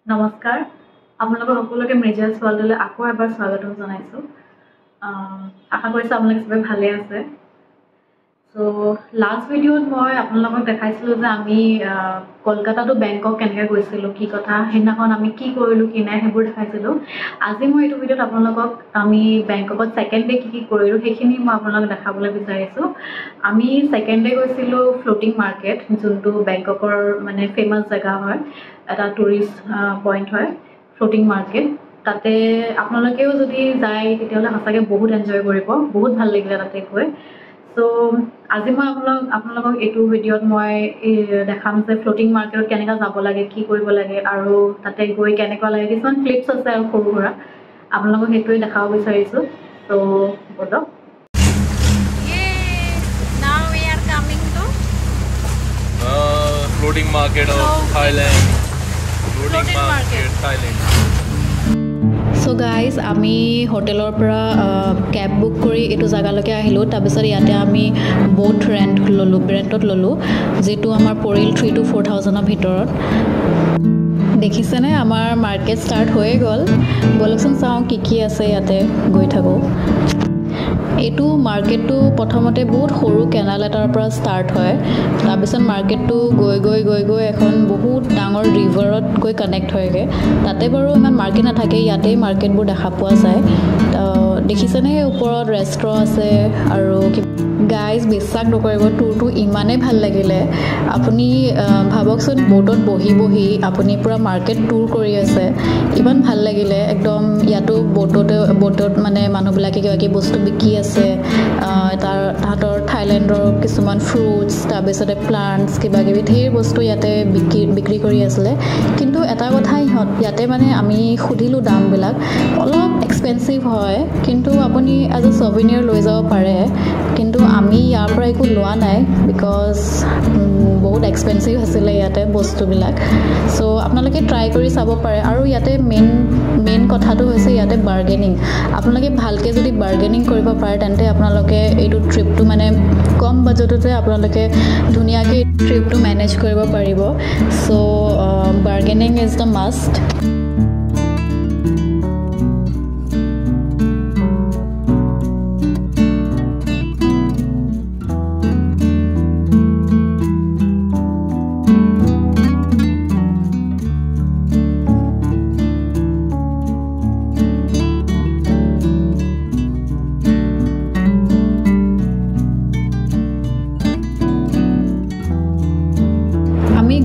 নমস্কাৰ আপোনালোকক সকলোকে মৃজাজ ৱৰ্ল্ডলৈ আকৌ এবাৰ স্বাগতম জনাইছোঁ আশা কৰিছোঁ আপোনালোকে সবে ভালে আছে সো লাষ্ট ভিডিঅ'ত মই আপোনালোকক দেখাইছিলোঁ যে আমি কলকাতাটো বেংকক কেনেকৈ গৈছিলোঁ কি কথা সেইদিনাখন আমি কি কৰিলোঁ কি নাই সেইবোৰ দেখাইছিলোঁ আজি মই এইটো ভিডিঅ'ত আপোনালোকক আমি বেংককত ছেকেণ্ড ডে কি কৰিলোঁ সেইখিনি মই আপোনালোকক দেখাবলৈ বিচাৰিছোঁ আমি ছেকেণ্ড ডে গৈছিলোঁ ফ্লোটিং মাৰ্কেট যোনটো বেংককৰ মানে ফেমাছ জেগা হয় এটা টুৰিষ্ট পইণ্ট হয় ফ্লোটিং মাৰ্কেট তাতে আপোনালোকেও যদি যায় তেতিয়াহ'লে সঁচাকৈ বহুত এনজয় কৰিব বহুত ভাল লাগিলে তাতে গৈ সো আজি মই আপোনালোকক এইটো ভিডিঅ'ত মই দেখাম যে ফ্লোটিং মাৰ্কেটত কেনেকৈ যাব লাগে কি কৰিব লাগে আৰু তাতে গৈ কেনেকুৱা লাগে কিছুমান ক্লিপছ আছে আৰু সৰু সুৰা আপোনালোকক সেইটোৱে দেখাব বিচাৰিছোঁ সো ব'লক Floating market of Thailand. Floating market Thailand. So guys, আমি হোটেলৰ পৰা কেব বুক কৰি এইটো জাগালৈকে আহিলোঁ তাৰপিছত ইয়াতে আমি বোট ৰেণ্টত ল'লোঁ যিটো আমাৰ পৰিল 3,000 to 4,000 ভিতৰত দেখিছেনে আমাৰ মাৰ্কেট ষ্টাৰ্ট হৈয়ে গ'ল বলকচোন চাওঁ কি আছে ইয়াতে গৈ থাকোঁ এইটো মাৰ্কেটটো প্ৰথমতে বহুত সৰু কেনাল এটাৰ পৰা ষ্টাৰ্ট হয় তাৰপিছত মাৰ্কেটটো গৈ এখন বহুত ডাঙৰ ৰিভাৰত গৈ কানেক্ট হয়গে তাতে বাৰু ইমান মাৰ্কেট নাথাকে ইয়াতে মাৰ্কেটবোৰ দেখা পোৱা যায় দেখিছেনে ওপৰত ৰেষ্টুৰেণ্ট আছে আৰু গাইজ বিশ্বাস নকৰিব টুৰটো ইমানেই ভাল লাগিলে আপুনি ভাবকচোন বোটত বহি আপুনি পুৰা মাৰ্কেট টুৰ কৰি আছে ইমান ভাল লাগিলে একদম ইয়াতো বোটত মানে মানুহবিলাকে কিবা বস্তু বিকি আছে তাহাঁতৰ থাইলেণ্ডৰ কিছুমান ফ্ৰুটছ তাৰপিছতে প্লাণ্টছ কিবাকিবি ধেৰ বস্তু ইয়াতে বিক্ৰী কৰি আছিলে কিন্তু এটা কথা ইয়াতে মানে আমি সুধিলোঁ দামবিলাক অলপ এক্সপেঞ্চিভ হয় কিন্তু আপুনি এজ এ ছভিনিয়াৰ লৈ যাব পাৰে কিন্তু আমি ইয়াৰ পৰা একো লোৱা নাই বিকজ বহুত এক্সপেঞ্চিভ আছিলে ইয়াতে বস্তুবিলাক সো আপোনালোকে ট্ৰাই কৰি চাব পাৰে আৰু ইয়াতে মেইন কথাটো হৈছে ইয়াতে বাৰ্গেনিং আপোনালোকে ভালকৈ যদি বাৰ্গেনিং কৰিব পাৰে তেন্তে আপোনালোকে এইটো ট্ৰিপটো মানে কম বাজেটতে আপোনালোকে ধুনীয়াকৈ ট্ৰিপটো মেনেজ কৰিব পাৰিব so bargaining is the must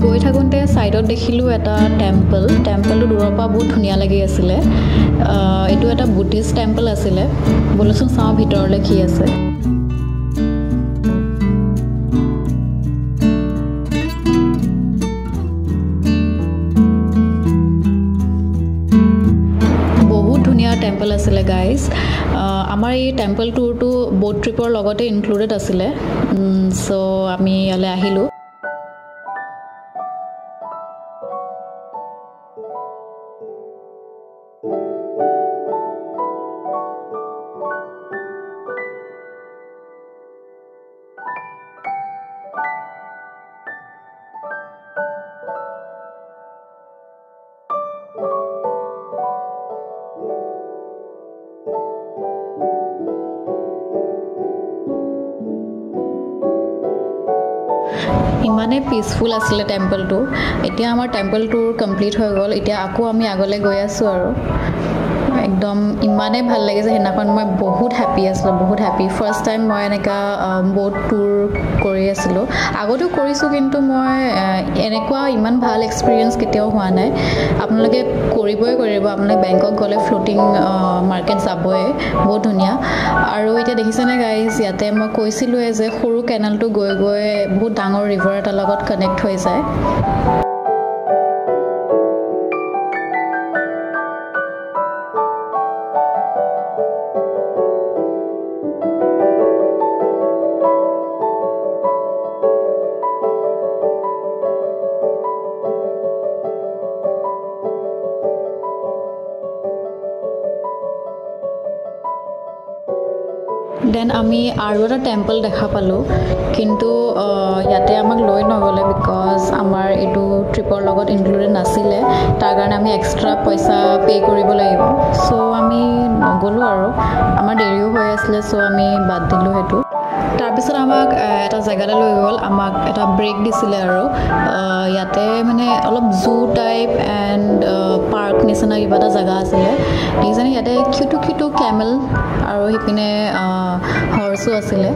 গৈ থাকোঁতে ছাইডত দেখিলোঁ এটা টেম্পলটো দূৰৰ পৰা বহুত ধুনীয়া লাগি আছিলে এইটো এটা বুদ্ধিষ্ট টেম্পল আছিলে বলচোন চাওঁ ভিতৰলৈ কি আছে বহুত ধুনীয়া টেম্পল আছিলে গাইজ আমাৰ এই টেম্পল টুৰটো বোট ট্ৰিপৰ লগতে ইনক্লুডেড আছিলে চ' আমি ইয়ালৈ আহিলোঁ ইমানে পিসফুল আছিলে টেম্পলটো এতিয়া আমাৰ টেম্পল টুৰ কমপ্লিট হৈ গ'ল এতিয়া আকৌ আমি আগলৈ গৈ আছোঁ আৰু একদম ইমানে ভাল লাগিছে সেইদিনাখন মই বহুত হেপী আছিলোঁ বহুত হেপী ফাৰ্ষ্ট টাইম মই এনেকুৱা বোট টুৰ কৰি আছিলোঁ আগতেও কৰিছোঁ কিন্তু মই এনেকুৱা ইমান ভাল এক্সপিৰিয়েঞ্চ কেতিয়াও হোৱা নাই আপোনালোকে কৰিব আপোনালোকে বেংকক গ'লে ফ্লোটিং মাৰ্কেট যাবই বহুত ধুনীয়া আৰু এতিয়া দেখিছেনে গাইজ ইয়াতে মই কৈছিলোঁৱে যে সৰু কেনেলটো গৈ বহুত ডাঙৰ ৰিভাৰ এটাৰ লগত কানেক্ট হৈ যায় দেন আমি আৰু এটা টেম্পল দেখা পালোঁ কিন্তু ইয়াতে আমাক লৈ নগ'লে বিকজ আমাৰ এইটো ট্ৰিপৰ লগত ইনক্লুডেড নাছিলে তাৰ কাৰণে আমি এক্সট্ৰা পইচা পে' কৰিব লাগিব চ' আমি নগ'লোঁ আৰু আমাৰ দেৰিও হৈ আছিলে চ' আমি বাদ দিলোঁ সেইটো তাৰপিছত আমাক এটা জেগালৈ লৈ গ'ল আমাক এটা ব্ৰেক দিছিলে আৰু ইয়াতে মানে অলপ জু টাইপ এণ্ড পাৰ্ক নিচিনা কিবা এটা জেগা আছিলে দেখিছেনে ইয়াতে কিউটু কেমেল আৰু সিপিনে হৰ্চো আছিলে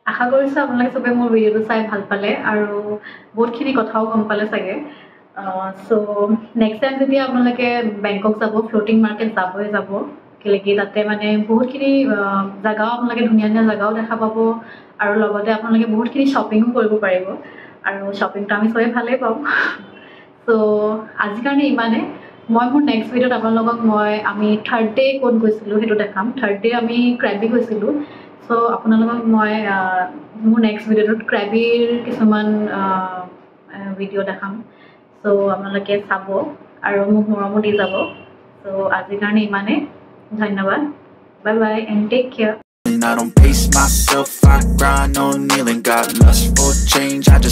আশা কৰিছোঁ আপোনালোকে চবে মোৰ ভিডিঅ'টো চাই ভাল পালে আৰু বহুতখিনি কথাও গম পালে চাগে চ' নেক্সট টাইম যেতিয়া আপোনালোকে বেংকক যাব ফ্ল'টিং মাৰ্কেট যাবই যাব কেলেকি তাতে মানে বহুতখিনি জেগাও আপোনালোকে ধুনীয়া ধুনীয়া জেগাও দেখা পাব আৰু লগতে আপোনালোকে বহুতখিনি শ্বপিঙো কৰিব পাৰিব আৰু শ্বপিংটো আমি চবেই ভালেই পাওঁ চ' আজিৰ কাৰণে ইমানে মই মোৰ নেক্সট ভিডিঅ'ত আপোনালোকক আমি থাৰ্ড ডে ক'ত গৈছিলোঁ সেইটো দেখাম থাৰ্ড ডে আমি ক্ৰেবি গৈছিলোঁ চ' আপোনালোকক মই মোৰ নেক্সট ভিডিঅ'টোত ক্ৰেবিৰ কিছুমান ভিডিঅ' দেখাম চ' আপোনালোকে চাব আৰু মোক মৰমো দি যাব চ' আজিৰ কাৰণে ইমানে ধন্যবাদ bye bye and take care I don't pace myself, I grind on kneeling. Got lust for change, I just